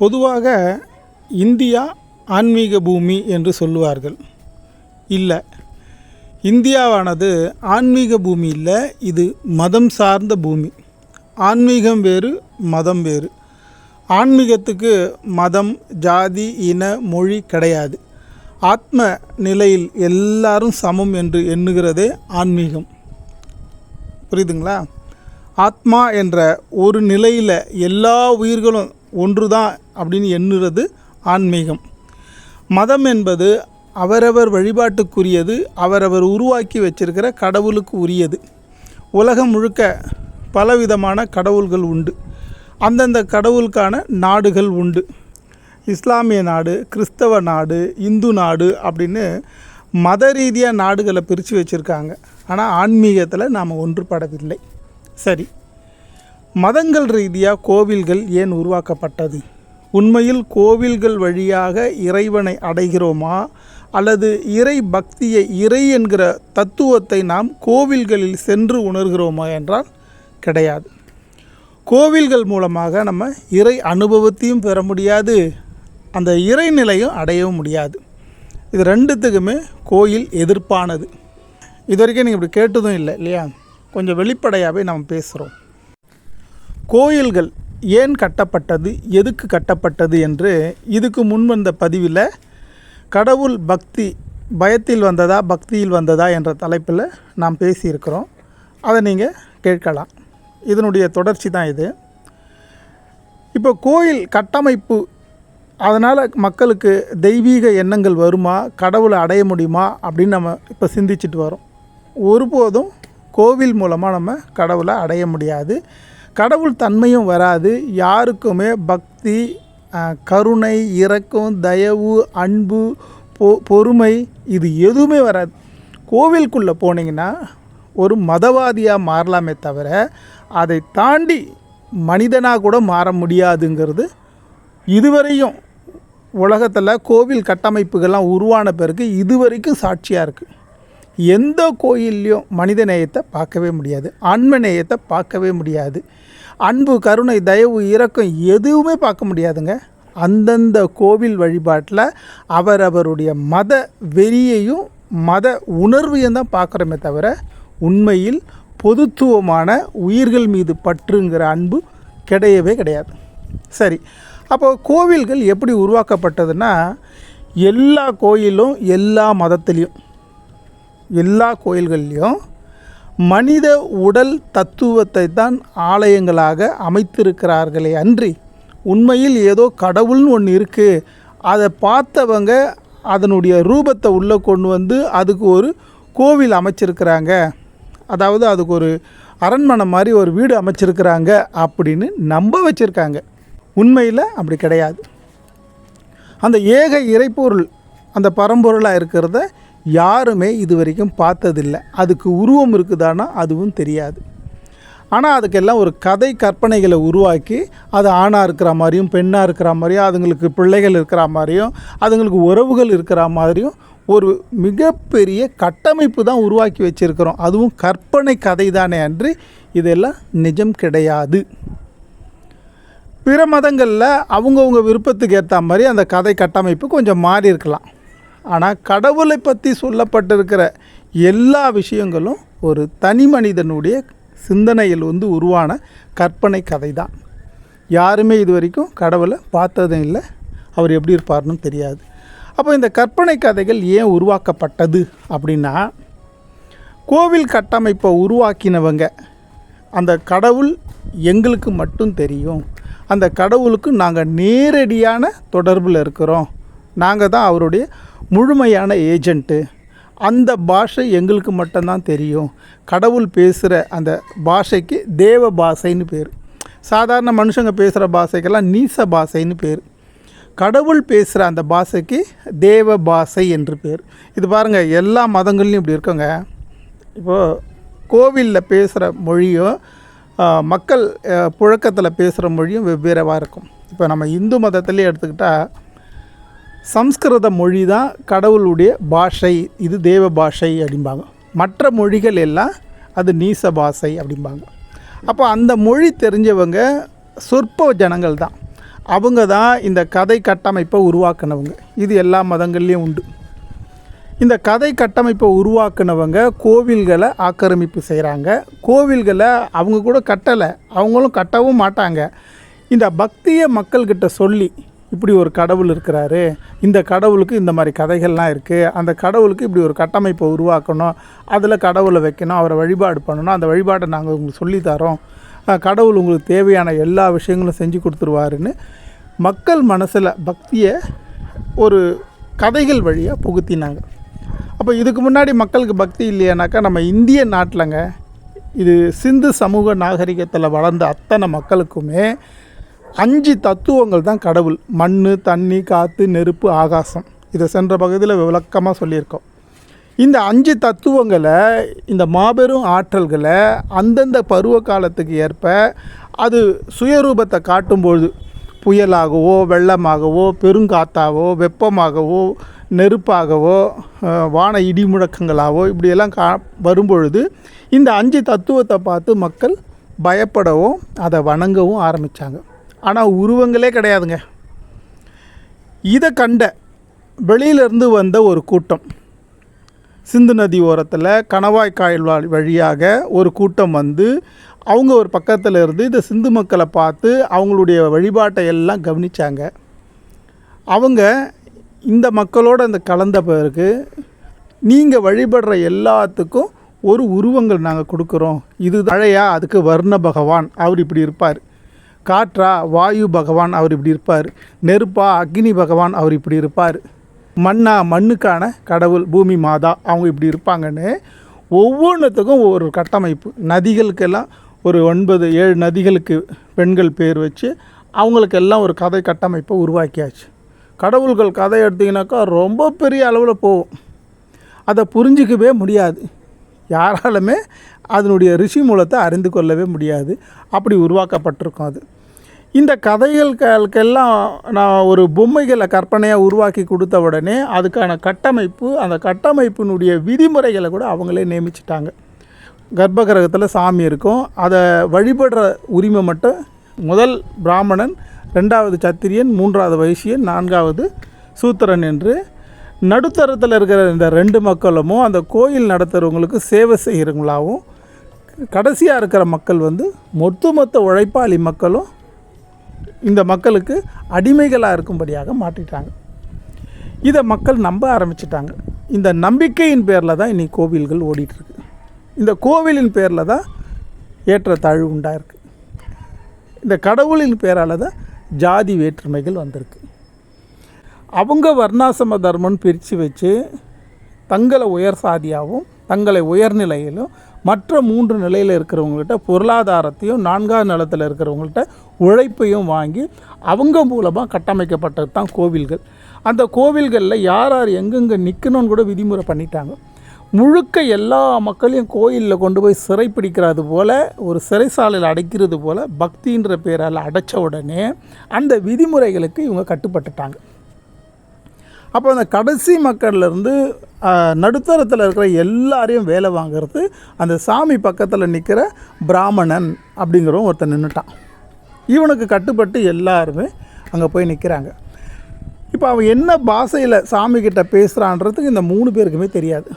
பொதுவாக இந்தியா ஆன்மீக பூமி என்று சொல்லுவார்கள். இல்லை, இந்தியாவானது ஆன்மீக பூமி இல்லை, இது மதம் சார்ந்த பூமி. ஆன்மீகம் வேறு, மதம் வேறு. ஆன்மீகத்துக்கு மதம், ஜாதி, இன, மொழி கிடையாது. ஆத்ம நிலையில் எல்லாரும் சமம் என்று எண்ணுகிறதே ஆன்மீகம். புரியுதுங்களா? ஆத்மா என்ற ஒரு நிலையில் எல்லா உயிர்களும் ஒன்று தான் அப்படின்னு எண்ணுறது ஆன்மீகம். மதம் என்பது அவரவர் வழிபாட்டுக்குரியது, அவரவர் உருவாக்கி வச்சிருக்கிற கடவுளுக்கு உரியது. உலகம் முழுக்க பலவிதமான கடவுள்கள் உண்டு. அந்தந்த கடவுளுக்கான நாடுகள் உண்டு. இஸ்லாமிய நாடு, கிறிஸ்தவ நாடு, இந்து நாடு அப்படின்னு மத ரீதியாக நாடுகளை பிரித்து வச்சுருக்காங்க. ஆனால் ஆன்மீகத்தில் நாம் ஒன்றுபடவில்லை. சரி, மதங்கள் ரீதியாக கோவில்கள் ஏன் உருவாக்கப்பட்டது? உண்மையில் கோவில்கள் வழியாக இறைவனை அடைகிறோமா, அல்லது இறை பக்தியை, இறை என்கிற தத்துவத்தை நாம் கோவில்களில் சென்று உணர்கிறோமா என்றால் கிடையாது. கோவில்கள் மூலமாக நம்ம இறை அனுபவத்தையும் பெற முடியாது, அந்த இறைநிலையும் அடையவும் முடியாது. இது ரெண்டுத்துக்குமே கோயில் எதிர்ப்பானது. இது வரைக்கும் நீங்கள் இப்படி கேட்டதும் இல்லை இல்லையா? கொஞ்சம் வெளிப்படையாகவே நம்ம பேசுகிறோம். கோயில்கள் ஏன் கட்டப்பட்டது, எதுக்கு கட்டப்பட்டது என்று இதுக்கு முன் வந்த பதிவில் கடவுள் பக்தி பயத்தில் வந்ததா, பக்தியில் வந்ததா என்ற தலைப்பில் நாம் பேசியிருக்கிறோம். அதை நீங்கள் கேட்கலாம். இதனுடைய தொடர்ச்சி தான் இது. இப்போ கோயில் கட்டமைப்பு, அதனால் மக்களுக்கு தெய்வீக எண்ணங்கள் வருமா, கடவுளை அடைய முடியுமா அப்படின்னு நம்ம இப்போ சிந்திச்சுட்டு வரோம். ஒருபோதும் கோவில் மூலமாக நம்ம கடவுளை அடைய முடியாது. கடவுள் தன்மையும் வராது. யாருக்குமே பக்தி, கருணை, இரக்கம், தயவு, அன்பு, பொறுமை இது எதுவுமே வராது. கோவிலுக்குள்ளே போனீங்கன்னா ஒரு மதவாதியாக மாறலாமே தவிர அதை தாண்டி மனிதனாக கூட மாற முடியாதுங்கிறது இதுவரையும் உலகத்தில் கோவில் கட்டமைப்புகள்லாம் உருவான பிறகு இதுவரைக்கும் சாட்சியாக இருக்குது. எந்த கோயில்லையும் மனித நேயத்தை பார்க்கவே முடியாது, ஆன்ம நேயத்தை பார்க்கவே முடியாது, அன்பு, கருணை, தயவு, இரக்கம் எதுவுமே பார்க்க முடியாதுங்க. அந்தந்த கோவில் வழிபாட்டில் அவரவருடைய மத வெறியையும் மத உணர்வையும் தான் பார்க்குறோமே தவிர உண்மையில் பொதுத்துவமான உயிர்கள் மீது பற்றுங்கிற அன்பு கிடையவே கிடையாது. சரி, அப்போ கோவில்கள் எப்படி உருவாக்கப்பட்டதுன்னா, எல்லா கோயிலும் எல்லா மதத்துலேயும் எல்லா கோயில்கள்லேயும் மனித உடல் தத்துவத்தை தான் ஆலயங்களாக அமைத்திருக்கிறார்களே அன்றி உண்மையில் ஏதோ கடவுள்னு ஒன்று இருக்குது, அதை பார்த்தவங்க அதனுடைய ரூபத்தை உள்ளே கொண்டு வந்து அதுக்கு ஒரு கோவில் அமைச்சிருக்கிறாங்க, அதாவது அதுக்கு ஒரு அரண்மனை மாதிரி ஒரு வீடு அமைச்சிருக்கிறாங்க அப்படின்னு நம்ப வச்சுருக்காங்க. உண்மையில் அப்படி கிடையாது. அந்த ஏக இறைப்பொருள், அந்த பரம்பொருளாக இருக்கிறத யாருமே இது வரைக்கும் பார்த்ததில்லை. அதுக்கு உருவம் இருக்குதானா அதுவும் தெரியாது. ஆனால் அதுக்கெல்லாம் ஒரு கதை கற்பனைகளை உருவாக்கி அது ஆணாக இருக்கிற மாதிரியும், பெண்ணாக இருக்கிற மாதிரியும், அதுங்களுக்கு பிள்ளைகள் இருக்கிற மாதிரியும், அதுங்களுக்கு உறவுகள் இருக்கிற மாதிரியும் ஒரு மிகப்பெரிய கட்டமைப்பு தான் உருவாக்கி வச்சுருக்கிறோம். அதுவும் கற்பனை கதை தானே அன்று இதெல்லாம் நிஜம் கிடையாது. பிற மதங்களில் அவங்கவுங்க விருப்பத்துக்கு ஏற்ற மாதிரி அந்த கதை கட்டமைப்பு கொஞ்சம் மாறி இருக்கலாம். ஆனால் கடவுளை பற்றி சொல்லப்பட்டிருக்கிற எல்லா விஷயங்களும் ஒரு தனி மனிதனுடைய சிந்தனையில் உருவான கற்பனை கதை தான். யாருமே இது வரைக்கும் கடவுளை பார்த்ததும் இல்லை, அவர் எப்படி இருப்பார்னு தெரியாது. அப்போ இந்த கற்பனை கதைகள் ஏன் உருவாக்கப்பட்டது அப்படின்னா, கோவில் கட்டமைப்பை உருவாக்கினவங்க அந்த கடவுள் எங்களுக்கு மட்டும் தெரியும், அந்த கடவுளுக்கு நாங்கள் நேரடியான தொடர்பில் இருக்கிறோம், நாங்கள் தான் அவருடைய முழுமையான ஏஜெண்ட்டு, அந்த பாஷை எங்களுக்கு மட்டும்தான் தெரியும். கடவுள் பேசுகிற அந்த பாஷைக்கு தேவ பாஷைன்னு பேர். சாதாரண மனுஷங்க பேசுகிற பாஷைக்கெல்லாம் நீச பாஷைன்னு பேர். கடவுள் பேசுகிற அந்த பாஷைக்கு தேவ பாஷை என்று பேர். இது பாருங்கள், எல்லா மதங்கள்லையும் இப்படி இருக்குங்க. இப்போது கோவிலில் பேசுகிற மொழியும் மக்கள் புழக்கத்தில் பேசுகிற மொழியும் வெவ்வேறாக இருக்கும். இப்போ நம்ம இந்து மதத்திலே எடுத்துக்கிட்டால் சம்ஸ்கிருத மொழி தான் கடவுளுடைய பாஷை, இது தேவ பாஷை அப்படிம்பாங்க. மற்ற மொழிகள் எல்லாம் அது நீச பாஷை அப்படிம்பாங்க. அப்போ அந்த மொழி தெரிஞ்சவங்க சொற்ப ஜனங்கள் தான். அவங்க தான் இந்த கதை கட்டமைப்பை உருவாக்குனவங்க. இது எல்லா மதங்கள்லேயும் உண்டு. இந்த கதை கட்டமைப்பை உருவாக்குனவங்க கோவில்களை ஆக்கிரமிப்பு செய்கிறாங்க. கோவில்களை அவங்க கூட கட்டலை, அவங்களும் கட்டவும் மாட்டாங்க. இந்த பக்தியை மக்கள்கிட்ட சொல்லி, இப்படி ஒரு கடவுள் இருக்கிறாரு, இந்த கடவுளுக்கு இந்த மாதிரி கதைகள்லாம் இருக்குது, அந்த கடவுளுக்கு இப்படி ஒரு கட்டமைப்பை உருவாக்கணும், அதில் கடவுளை வைக்கணும், அவரை வழிபாடு பண்ணணும், அந்த வழிபாட்டை நாங்கள் உங்களுக்கு சொல்லித்தரோம், கடவுள் உங்களுக்கு தேவையான எல்லா விஷயங்களும் செஞ்சு கொடுத்துருவாருன்னு மக்கள் மனசில் பக்தியை ஒரு கதைகள் வழியாக புகுத்தினாங்க. அப்போ இதுக்கு முன்னாடி மக்களுக்கு பக்தி இல்லையானாக்கா நம்ம இந்திய நாட்டிலங்க இது சிந்து சமூக நாகரிகத்தில் வளர்ந்த அத்தனை மக்களுக்குமே 5 தத்துவங்கள் தான் கடவுள். மண், தண்ணி, காற்று, நெருப்பு, ஆகாசம். இதை சென்ற பகுதியில் விளக்கமாக சொல்லியிருக்கோம். இந்த 5 தத்துவங்களை, இந்த மாபெரும் ஆற்றல்களை அந்தந்த பருவ காலத்துக்கு ஏற்ப அது சுயரூபத்தை காட்டும்பொழுது, புயலாகவோ வெள்ளமாகவோ பெருங்காத்தாவோ வெப்பமாகவோ நெருப்பாகவோ வான இடி முழக்கங்களாகவோ இப்படியெல்லாம் வரும்பொழுது இந்த 5 தத்துவத்தை பார்த்து மக்கள் பயப்படவும் அதை வணங்கவும் ஆரம்பித்தாங்க. ஆனால் உருவங்களே கிடையாதுங்க. இதை கண்ட வெளியிலிருந்து வந்த ஒரு கூட்டம், சிந்து நதி ஓரத்தில் கணவாய்க்காயல் வழியாக ஒரு கூட்டம் வந்து அவங்க ஒரு பக்கத்தில் இருந்து இந்த சிந்து மக்களை பார்த்து அவங்களுடைய வழிபாட்டை எல்லாம் கவனித்தாங்க. அவங்க இந்த மக்களோட அந்த கலந்த பிறகு, நீங்கள் வழிபடுற எல்லாத்துக்கும் ஒரு உருவங்கள் நாங்கள் கொடுக்குறோம். இது மழையா, அதுக்கு வர்ண பகவான், அவர் இப்படி இருப்பார். காற்றா, வாயு பகவான், அவர் இப்படி இருப்பார். நெருப்பா, அக்னி பகவான், அவர் இப்படி இருப்பார். மண்ணா, மண்ணுக்கான கடவுள் பூமி மாதா, அவங்க இப்படி இருப்பாங்கன்னு ஒவ்வொன்றுத்துக்கும் ஒவ்வொரு கட்டமைப்பு. நதிகளுக்கெல்லாம் ஒரு 9-7 நதிகளுக்கு பெண்கள் பேர் வச்சு அவங்களுக்கெல்லாம் ஒரு கதை கட்டமைப்பை உருவாக்கியாச்சு. கடவுள்கள் கதை எடுத்திங்கனாக்கா ரொம்ப பெரிய அளவில் போகும். அதை புரிஞ்சிக்கவே முடியாது, யாராலுமே அதனுடைய ரிஷி மூலத்தை அறிந்து கொள்ளவே முடியாது. அப்படி உருவாக்கப்பட்டிருக்கும் அது. இந்த கதைகளுக்கெல்லாம் நான் ஒரு பொம்மைகளை கற்பனையாக உருவாக்கி கொடுத்த உடனே அதுக்கான கட்டமைப்பு, அந்த கட்டமைப்பினுடைய விதிமுறைகளை கூட அவங்களே நியமிச்சிட்டாங்க. கர்ப்பகிரகத்தில் சாமி இருக்கும், அதை வழிபடுற உரிமை மட்டும் முதல் பிராமணன், 2வது சத்திரியன், 3வது வைசியன், 4வது சூத்திரன் என்று நடுத்தரத்தில் இருக்கிற இந்த 2 மக்களும் அந்த கோயில் நடத்துகிறவங்களுக்கு சேவை செய்கிறவங்களாகவும், கடைசியாக இருக்கிற மக்கள் வந்து மொத்த உழைப்பாளி மக்களும் இந்த மக்களுக்கு அடிமைகளாக இருக்கும்படியாக மாற்றிட்டாங்க. இதை மக்கள் நம்ப ஆரம்பிச்சிட்டாங்க. இந்த நம்பிக்கையின் பேரில் தான் இன்றைக்கி கோவில்கள் ஓடிட்டுருக்கு. இந்த கோவிலின் பேரில் தான் ஏற்றத்தாழ்வு உண்டாயிருக்கு. இந்த கடவுளின் பேரால் தான் ஜாதி வேற்றுமைகள் வந்திருக்கு. அவங்க வர்ணாசிரம தர்மம்னு பிரித்து வச்சு தங்களை உயர் சாதியாகவும் தங்களை உயர்நிலையிலும் மற்ற 3 நிலையில் இருக்கிறவங்கள்ட்ட பொருளாதாரத்தையும் 4வது நிலத்தில் இருக்கிறவங்கள்ட்ட உழைப்பையும் வாங்கி அவங்க மூலமாக கட்டமைக்கப்பட்டது தான் கோவில்கள். அந்த கோவில்களில் யார் யார் எங்கெங்கே நிற்கணும்னு கூட விதிமுறை பண்ணிட்டாங்க. முழுக்க எல்லா மக்களையும் கோயிலில் கொண்டு போய் சிறைப்பிடிக்கிறது போல், ஒரு சிறைசாலையில் அடைக்கிறது போல் பக்தின்ற பேரால் அடைச்ச உடனே அந்த விதிமுறைகளுக்கு இவங்க கட்டுப்பட்டுட்டாங்க. அப்போ அந்த கடைசி மக்கள்லேருந்து நடுத்தரத்தில் இருக்கிற எல்லாரையும் வேலை வாங்கிறது அந்த சாமி பக்கத்தில் நிற்கிற பிராமணன் அப்படிங்கிறவன் ஒருத்தன் நின்றுட்டான். இவனுக்கு கட்டுப்பட்டு எல்லாருமே அங்கே போய் நிற்கிறாங்க. இப்போ அவன் என்ன பாஷையில் சாமிக்கிட்ட பேசுகிறான்றதுக்கு இந்த 3 பேருக்குமே தெரியாது.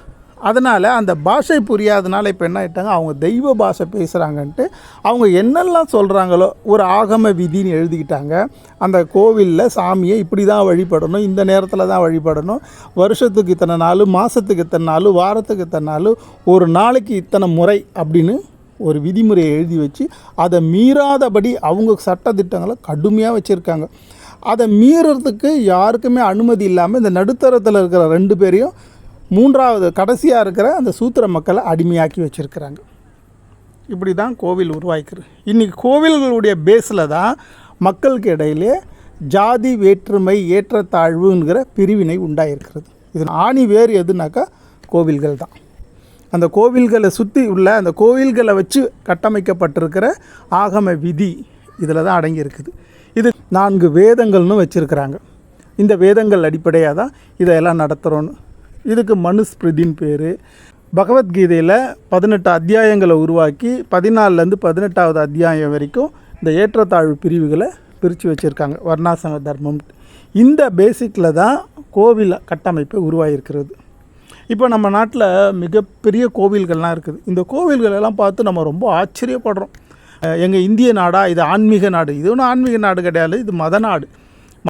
அதனால் அந்த பாஷை புரியாதனால இப்போ என்ன ஆகிட்டாங்க, அவங்க தெய்வ பாஷை பேசுகிறாங்கன்ட்டு அவங்க என்னெல்லாம் சொல்கிறாங்களோ ஒரு ஆகம விதின்னு எழுதிக்கிட்டாங்க. அந்த கோவிலில் சாமியை இப்படி தான் வழிபடணும், இந்த நேரத்தில் தான் வழிபடணும், வருஷத்துக்கு இத்தனை நாள், மாதத்துக்கு இத்தனை நாள், வாரத்துக்கு இத்தனை நாள், ஒரு நாளைக்கு இத்தனை முறை அப்படின்னு ஒரு விதிமுறையை எழுதி வச்சு அதை மீறாதபடி அவங்க சட்டத்திட்டங்களை கடுமையாக வச்சுருக்காங்க. அதை மீறதுக்கு யாருக்குமே அனுமதி இல்லாமல் இந்த நடுத்தரத்தில் இருக்கிற 2 பேரையும் 3வது கடைசியாக இருக்கிற அந்த சூத்திர மக்களை அடிமையாக்கி வச்சுருக்கிறாங்க. இப்படி தான் கோவில் உருவாக்கிருக்கு. இன்றைக்கி கோவில்களுடைய பேஸில் தான் மக்களுக்கு இடையிலே ஜாதி வேற்றுமை ஏற்றத்தாழ்வுங்கிற பிரிவினை உண்டாயிருக்கிறது. இது ஆணி வேறு எதுனாக்கா கோவில்கள் தான். அந்த கோவில்களை சுற்றி உள்ள அந்த கோவில்களை வச்சு கட்டமைக்கப்பட்டிருக்கிற ஆகம விதி இதில் தான் அடங்கியிருக்குது. இது 4 வேதங்கள்னு வச்சுருக்கிறாங்க. இந்த வேதங்கள் அடிப்படையாக தான் இதையெல்லாம் நடத்துகிறோன்னு. இதுக்கு மனுஸ்மிருதின்னு பேர். பகவத்கீதையில் 18 அத்தியாயங்களை உருவாக்கி 14லேருந்து 18வது அத்தியாயம் வரைக்கும் இந்த ஏற்றத்தாழ்வு பிரிவுகளை பிரித்து வச்சுருக்காங்க, வர்ணாசிரம தர்மம். இந்த பேசிக்கில் தான் கோவில் கட்டமைப்பு உருவாகிருக்கிறது. இப்போ நம்ம நாட்டில் மிகப்பெரிய கோவில்கள்லாம் இருக்குது. இந்த கோவில்களெல்லாம் பார்த்து நம்ம ரொம்ப ஆச்சரியப்படுறோம். எங்கள் இந்திய நாடா, இது ஆன்மீக நாடு? இது ஒன்றும் ஆன்மீக நாடு கிடையாது, இது மத நாடு.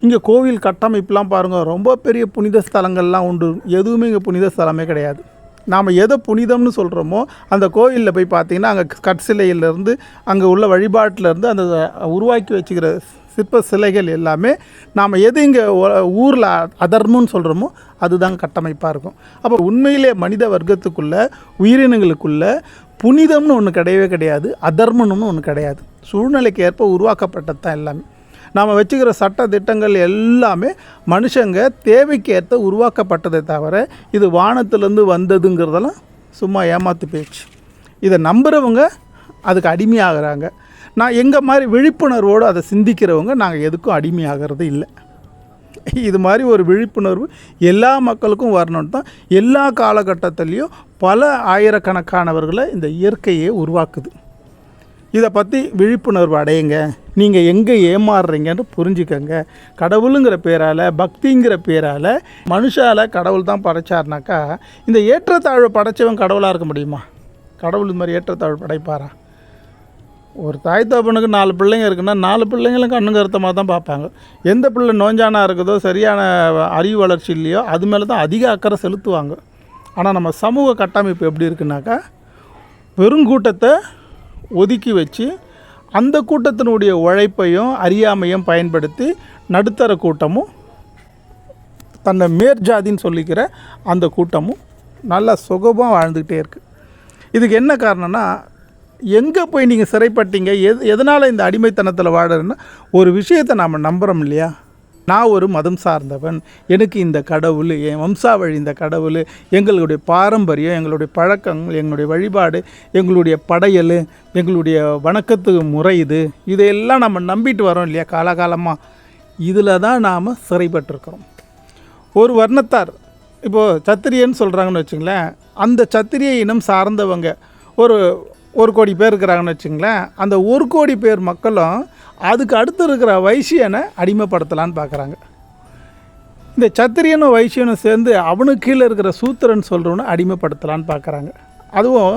இங்கே கோவில் கட்டமைப்புலாம் பாருங்கள், ரொம்ப பெரிய புனித ஸ்தலங்கள்லாம் உண்டு. எதுவுமே இங்கே புனித ஸ்தலமே கிடையாது. நாம் எதை புனிதம்னு சொல்கிறோமோ அந்த கோவிலில் போய் பார்த்திங்கன்னா அங்கே கற்சிலையிலேருந்து அங்கே உள்ள வழிபாட்டிலேருந்து அந்த உருவாக்கி வச்சுக்கிற சிற்ப சிலைகள் எல்லாமே நாம் எது இங்கே ஊரில் அதர்மம்னு சொல்கிறோமோ அதுதான் கட்டமைப்பாக இருக்கும். அப்போ உண்மையிலே மனித வர்க்கத்துக்குள்ளே, உயிரினங்களுக்குள்ளே புனிதம்னு ஒன்று கிடையவே கிடையாது, அதர்மம்னு ஒன்று கிடையாது. சூழ்நிலைக்கு ஏற்ப உருவாக்கப்பட்டது தான் எல்லாமே. நாம் வச்சுக்கிற சட்ட திட்டங்கள் எல்லாமே மனுஷங்க தேவைக்கு ஏற்ற உருவாக்கப்பட்டதை தவிர இது வானத்திலேருந்து வந்ததுங்கிறதெல்லாம் சும்மா ஏமாத்து பேச்சு. இதை நம்புகிறவங்க அதுக்கு அடிமையாகிறாங்க. நான் எங்கள் மாதிரி விழிப்புணர்வோடு அதை சிந்திக்கிறவங்க நாங்கள் எதுக்கும் அடிமையாகிறது இல்லை. இது மாதிரி ஒரு விழிப்புணர்வு எல்லா மக்களுக்கும் வரணுன்னு தான் எல்லா காலகட்டத்திலையும் பல ஆயிரக்கணக்கானவர்களை இந்த இயற்கையே உருவாக்குது. இதை பற்றி விழிப்புணர்வு அடையுங்க. நீங்கள் எங்கே ஏமாறுறீங்கன்னு புரிஞ்சுக்கங்க. கடவுளுங்கிற பேரால், பக்திங்கிற பேரால் மனுஷால் கடவுள் தான் படைச்சார்னாக்கா இந்த ஏற்றத்தாழ்வு படைச்சவன் கடவுளாக இருக்க முடியுமா? கடவுள் இந்த மாதிரி ஏற்றத்தாழ்வு படைப்பாரா? ஒரு தாய் தகப்பனுக்கு 4 பிள்ளைங்க இருக்குன்னா 4 பிள்ளைங்களும் கண்ணு கருத்தமாக தான் பார்ப்பாங்க. எந்த பிள்ளை நோஞ்சானா இருக்குதோ, சரியான அறிவு வளர்ச்சி இல்லையோ அது மேலே தான் அதிக அக்கறை செலுத்துவாங்க. ஆனால் நம்ம சமூக கட்டமைப்பு எப்படி இருக்குனாக்கா, பெருங்கூட்டத்தை ஒதுக்கி வச்சு அந்த கூட்டத்தினுடைய உழைப்பையும் அறியாமையும் பயன்படுத்தி நடுத்தர கூட்டமும் தன்னை மேற்ஜாதின்னு சொல்லிக்கிற அந்த கூட்டமும் நல்லா சுகமாக வாழ்ந்துக்கிட்டே இருக்குது. இதுக்கு என்ன காரணம்னா, எங்கே போய் நீங்கள் சிறைப்பட்டீங்க, எதனால் இந்த அடிமைத்தனத்தில் வாழறதுன்னா ஒரு விஷயத்தை நாம் நம்புகிறோம் இல்லையா? நான் ஒரு மதம் சார்ந்தவன், எனக்கு இந்த கடவுள், என் வம்சாவழி இந்த கடவுள், எங்களுடைய பாரம்பரியம், எங்களுடைய பழக்கங்கள், எங்களுடைய வழிபாடு, எங்களுடைய படையல், எங்களுடைய வணக்கத்து முறை, இதையெல்லாம் நம்ம நம்பிட்டு வரோம் இல்லையா காலகாலமாக. இதில் தான் நாம் சிறைப்பட்டிருக்கிறோம். ஒரு வர்ணத்தார், இப்போது சத்திரியன்னு சொல்கிறாங்கன்னு வச்சுங்களேன், அந்த சத்திரிய இனம் சார்ந்தவங்க ஒரு கோடி பேர் இருக்கிறாங்கன்னு வச்சுங்களேன். அந்த 1 கோடி பேர் மக்களும் அதுக்கு அடுத்து இருக்கிற வைசியனை அடிமைப்படுத்தலான்னு பார்க்குறாங்க. இந்த சத்திரியனும் வைசியனும் சேர்ந்து அவனுக்கு கீழே இருக்கிற சூத்திரன் சொல்கிறவனை அடிமைப்படுத்தலான்னு பார்க்குறாங்க. அதுவும்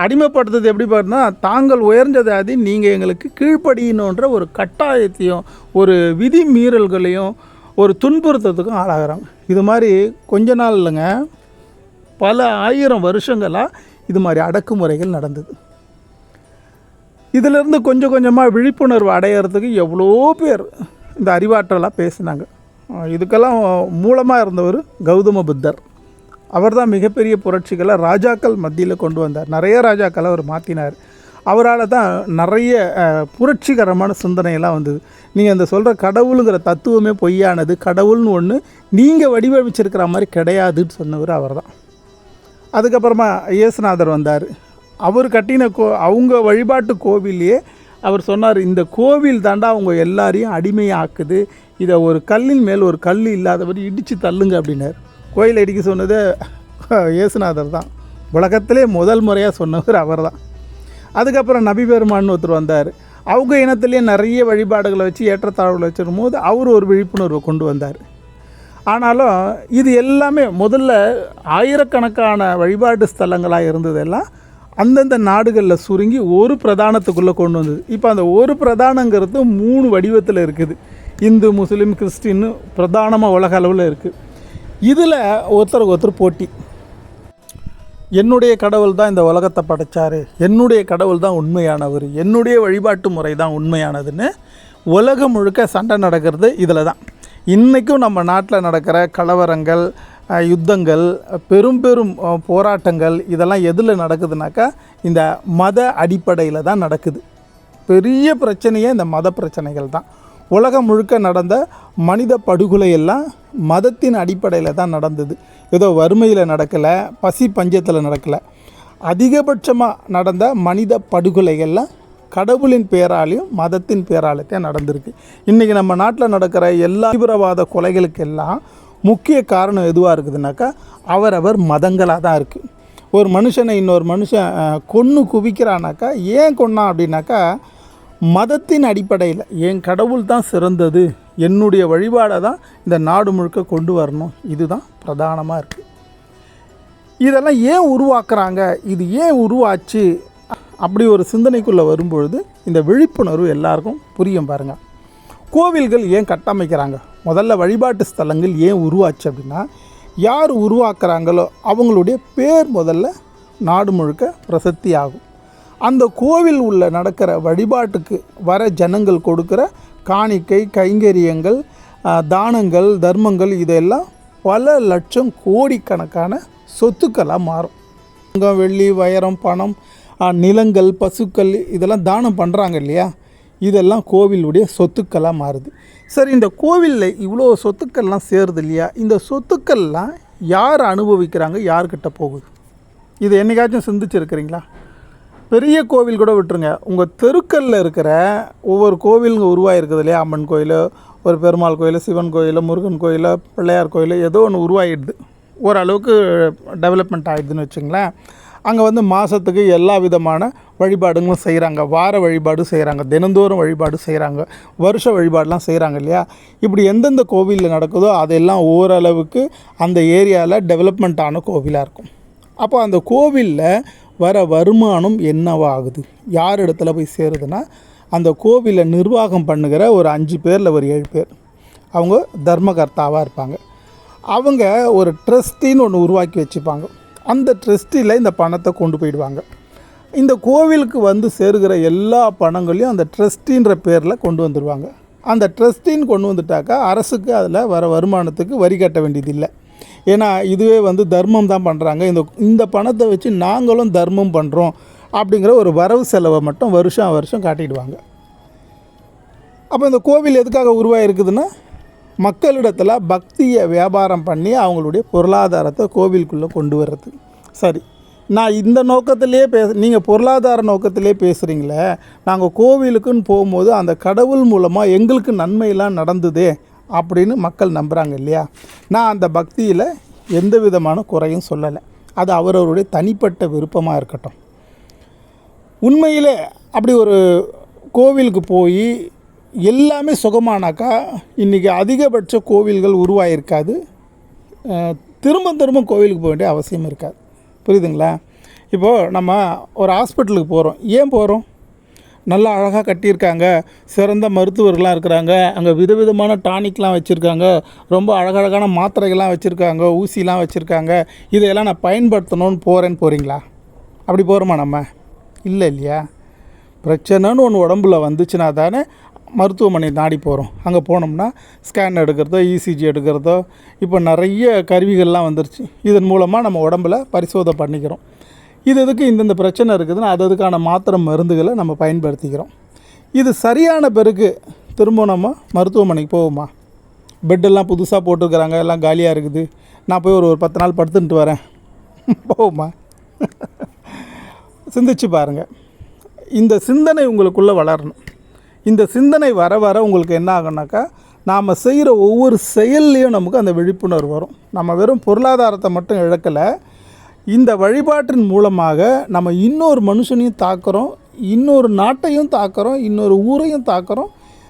அடிமைப்படுத்துறது எப்படி பார்த்தா, தாங்கள் உயர்ந்த ஜாதி, நீங்கள் எங்களுக்கு கீழ்ப்படியணுன்ற ஒரு கட்டாயத்தையும் ஒரு விதி மீறல்களையும் ஒரு துன்புறுத்தத்துக்கும் ஆளாகிறாங்க. இது மாதிரி கொஞ்ச நாள் இல்லைங்க, பல 1000 வருஷங்களாக இது மாதிரி அடக்குமுறைகள் நடந்தது. இதிலிருந்து கொஞ்சம் கொஞ்சமாக விழிப்புணர்வு அடையிறதுக்கு எவ்வளோ பேர் இந்த அறிவாற்றலாக பேசினாங்க. இதுக்கெல்லாம் மூலமாக இருந்தவர் கௌதம புத்தர். அவர் தான் மிகப்பெரிய புரட்சிகளை ராஜாக்கள் மத்தியில் கொண்டு வந்தார். நிறைய ராஜாக்களை அவர் மாற்றினார். அவரால் தான் நிறைய புரட்சிகரமான சிந்தனையெல்லாம் வந்தது. நீங்கள் அந்த சொல்கிற கடவுளுங்கிற தத்துவமே பொய்யானது, கடவுள்னு ஒன்று நீங்கள் வடிவமைச்சிருக்கிற மாதிரி கிடையாதுன்னு சொன்னவர் அவர் தான். அதுக்கப்புறமா இயேசுநாதர் வந்தார். அவர் கட்டின அவங்க வழிபாட்டு கோவிலையே அவர் சொன்னார், இந்த கோவில் தாண்டா அவங்க எல்லாரையும் அடிமையாக்குது, இதை ஒரு கல்லின் மேல் ஒரு கல் இல்லாதபடி இடித்து தள்ளுங்க அப்படின்னார். கோயில் இடிக்க சொன்னது இயேசுநாதர் தான். உலகத்திலே முதல் முறையாக சொன்னவர் அவர் தான். அதுக்கப்புறம் நபி பெருமான்னு ஒருத்தர் வந்தார். அவங்க இனத்திலே நிறைய வழிபாடுகளை வச்சு ஏற்றத்தாழ்வுகளை வச்சிருக்கும் போது அவர் ஒரு விழிப்புணர்வை கொண்டு வந்தார். ஆனாலும் இது எல்லாமே முதல்ல ஆயிரக்கணக்கான வழிபாட்டு ஸ்தலங்களாக இருந்ததெல்லாம் அந்தந்த நாடுகளில் சுருங்கி ஒரு பிரதானத்துக்குள்ளே கொண்டு வந்தது. இப்போ அந்த ஒரு பிரதானங்கிறது 3 வடிவத்தில் இருக்குது. இந்து, முஸ்லீம், கிறிஸ்டின்னு பிரதானமாக உலக அளவில் இருக்குது. இதில் ஒருத்தருக்கு ஒருத்தர் போட்டி. என்னுடைய கடவுள் தான் இந்த உலகத்தை படைத்தார், என்னுடைய கடவுள் தான் உண்மையானவர், என்னுடைய வழிபாட்டு முறை தான் உண்மையானதுன்னு உலகம் முழுக்க சண்டை நடக்கிறது இதில் தான். இன்றைக்கும் நம்ம நாட்டில் நடக்கிற கலவரங்கள், யுத்தங்கள், பெரும் பெரும் போராட்டங்கள் இதெல்லாம் எதில் நடக்குதுனாக்கா இந்த மத அடிப்படையில் தான் நடக்குது. பெரிய பிரச்சனையே இந்த மத பிரச்சனைகள் தான். உலகம் முழுக்க நடந்த மனித படுகொலையெல்லாம் மதத்தின் அடிப்படையில் தான் நடந்தது. ஏதோ வறுமையில் நடக்கலை, பசி பஞ்சத்தில் நடக்கலை. அதிகபட்சமாக நடந்த மனித படுகொலைகள்லாம் கடவுளின் பேராலையும் மதத்தின் பேராலையும் நடந்திருக்கு. இன்றைக்கி நம்ம நாட்டில் நடக்கிற எல்லா தீவிரவாத கொலைகளுக்கெல்லாம் முக்கிய காரணம் எதுவாக இருக்குதுனாக்கா அவரவர் மதங்களாக தான் இருக்குது. ஒரு மனுஷனை இன்னொரு மனுஷன் கொன்று குவிக்கிறானாக்கா ஏன் கொன்னான் அப்படின்னாக்கா மதத்தின் அடிப்படையில் என் கடவுள் தான் சிறந்தது, என்னுடைய வழிபாடை தான் இந்த நாடு முழுக்க கொண்டு வரணும், இதுதான் பிரதானமாக இருக்குது. இதெல்லாம் ஏன் உருவாக்குறாங்க, இது ஏன் உருவாச்சு, அப்படி ஒரு சிந்தனைக்குள்ளே வரும்பொழுது இந்த விழிப்புணர்வு எல்லாருக்கும் புரியும் பாருங்கள். கோவில்கள் ஏன் கட்டமைக்கிறாங்க, முதல்ல வழிபாட்டு ஸ்தலங்கள் ஏன் உருவாச்சு அப்படின்னா, யார் உருவாக்குறாங்களோ அவங்களுடைய பேர் முதல்ல நாடு முழுக்க பிரசித்தி ஆகும். அந்த கோவில் உள்ள நடக்கிற வழிபாட்டுக்கு வர ஜனங்கள் கொடுக்குற காணிக்கை, கைங்கரியங்கள், தானங்கள், தர்மங்கள் இதெல்லாம் பல லட்சம் கோடிக்கணக்கான சொத்துக்களாக மாறும். தங்கம், வெள்ளி, வைரம், பணம், நிலங்கள், பசுக்கள் இதெல்லாம் தானம் பண்ணுறாங்க இல்லையா, இதெல்லாம் கோவிலுடைய சொத்துக்களாக மாறுது. சரி, இந்த கோவிலில் இவ்வளோ சொத்துக்கள்லாம் சேருது இல்லையா, இந்த சொத்துக்கள்லாம் யார் அனுபவிக்கிறாங்க, யார்கிட்ட போகுது? இது என்றைக்காச்சும் சிந்திச்சிருக்கிறீங்களா? பெரிய கோவில் கூட விட்டுருங்க, உங்கள் தெருக்களில் இருக்கிற ஒவ்வொரு கோவிலுங்க உருவாகிருக்குது இல்லையா, அம்மன் கோயில், ஒரு பெருமாள் கோயில், சிவன் கோயில், முருகன் கோயில், பிள்ளையார் கோயில், ஏதோ ஒன்று உருவாகிடுது, ஓரளவுக்கு டெவலப்மெண்ட் ஆகிடுதுன்னு வச்சுங்களேன். அங்கே மாதத்துக்கு எல்லா விதமான வழிபாடுங்களும் செய்கிறாங்க. வார வழிபாடு செய்கிறாங்க, தினந்தோறும் வழிபாடு செய்கிறாங்க, வருஷ வழிபாடெலாம் செய்கிறாங்க இல்லையா. இப்படி எந்தெந்த கோவிலில் நடக்குதோ அதெல்லாம் ஓரளவுக்கு அந்த ஏரியாவில் டெவலப்மெண்ட் ஆன கோவிலாக இருக்கும். அப்போ அந்த கோவிலில் வர வருமானம் என்னவாகுது, யார் இடத்துல போய் சேருதுன்னா, அந்த கோவிலை நிர்வாகம் பண்ணுகிற ஒரு 5 பேரில் ஒரு 7 பேர் அவங்க தர்மகர்த்தாவாக இருப்பாங்க. அவங்க ஒரு ட்ரஸ்டின்னு ஒன்று உருவாக்கி வச்சுப்பாங்க. அந்த ட்ரஸ்ட்டில் இந்த பணத்தை கொண்டு போயிடுவாங்க. இந்த கோவிலுக்கு சேருகிற எல்லா பணங்களையும் அந்த ட்ரஸ்டின்ற பேரில் கொண்டு வந்துடுவாங்க. அந்த ட்ரஸ்டின்னு கொண்டு வந்துட்டாக்கா அரசுக்கு அதில் வர வருமானத்துக்கு வரி கட்ட வேண்டியதில்லை. ஏன்னா இதுவே தர்மம் தான் பண்ணுறாங்க, இந்த பணத்தை வச்சு நாங்களும் தர்மம் பண்ணுறோம் அப்படிங்கிற ஒரு வரவு செலவை மட்டும் வருஷம் காட்டிடுவாங்க. அப்போ இந்த கோவில் எதுக்காக உருவாகிருக்குதுன்னா, மக்களிடத்தில் பக்தியை வியாபாரம் பண்ணி அவங்களுடைய பொருளாதாரத்தை கோவிலுக்குள்ளே கொண்டு வர்றது. சரி, நான் இந்த நோக்கத்திலே நீங்கள் பொருளாதார நோக்கத்திலே பேசுகிறீங்களே, நாங்கள் கோவிலுக்குன்னு போகும்போது அந்த கடவுள் மூலமாக எங்களுக்கு நன்மையெல்லாம் நடந்ததே அப்படின்னு மக்கள் நம்புகிறாங்க இல்லையா. நான் அந்த பக்தியில் எந்த விதமான குறையும் சொல்லலை, அது அவரவருடைய தனிப்பட்ட விருப்பமாக இருக்கட்டும். உண்மையிலே அப்படி ஒரு கோவிலுக்கு போய் எல்லாமே சுகமானாக்கா இன்றைக்கி அதிகபட்ச கோவில்கள் உருவாகிருக்காது, திரும்ப கோவிலுக்கு போக வேண்டிய அவசியம் இருக்காது. புரியுதுங்களா? இப்போது நம்ம ஒரு ஹாஸ்பிட்டலுக்கு போகிறோம், ஏன் போகிறோம்? நல்லா அழகாக கட்டியிருக்காங்க, சிறந்த மருத்துவர்கள்லாம் இருக்கிறாங்க, அங்கே விதவிதமான டானிக்லாம் வச்சுருக்காங்க, ரொம்ப அழகழகான மாத்திரைகள்லாம் வச்சுருக்காங்க, ஊசிலாம் வச்சுருக்காங்க, இதையெல்லாம் நான் பயன்படுத்தணும்னு போகிறீங்களா? அப்படி போகிறோமா நம்ம? இல்லை இல்லையா. பிரச்சனைன்னு ஒன்று உடம்புல வந்துச்சுன்னா தானே மருத்துவமனை நாடி போகிறோம். அங்கே போனோம்னா ஸ்கேன் எடுக்கிறதோ, இசிஜி எடுக்கிறதோ, இப்போ நிறைய கருவிகள்லாம் வந்துருச்சு. இதன் மூலமாக நம்ம உடம்பில் பரிசோதனை பண்ணிக்கிறோம். இதுக்கு இந்தந்த பிரச்சனை இருக்குதுன்னு அதுக்கான மாத்திரை மருந்துகளை நம்ம பயன்படுத்திக்கிறோம். இது சரியான பிறகு திரும்ப நம்ம மருத்துவமனைக்கு போவோமா? பெட்டெல்லாம் புதுசாக போட்டிருக்கிறாங்க, எல்லாம் காலியாக இருக்குது, நான் போய் ஒரு 10 நாள் படுத்துட்டு வரேன், போவோமா? சிந்திச்சு பாருங்கள். இந்த சிந்தனை உங்களுக்குள்ளே வளரணும். இந்த சிந்தனை வர வர உங்களுக்கு என்ன ஆகுனாக்கா, நாம் செய்கிற ஒவ்வொரு செயல்லையும் நமக்கு அந்த விழிப்புணர்வு வரும். நம்ம வெறும் பொருளாதாரத்தை மட்டும் இழக்கலை, இந்த வழிபாட்டின் மூலமாக நம்ம இன்னொரு மனுஷனையும் தாக்குறோம், இன்னொரு நாட்டையும் தாக்குறோம், இன்னொரு ஊரையும் தாக்குறோம்,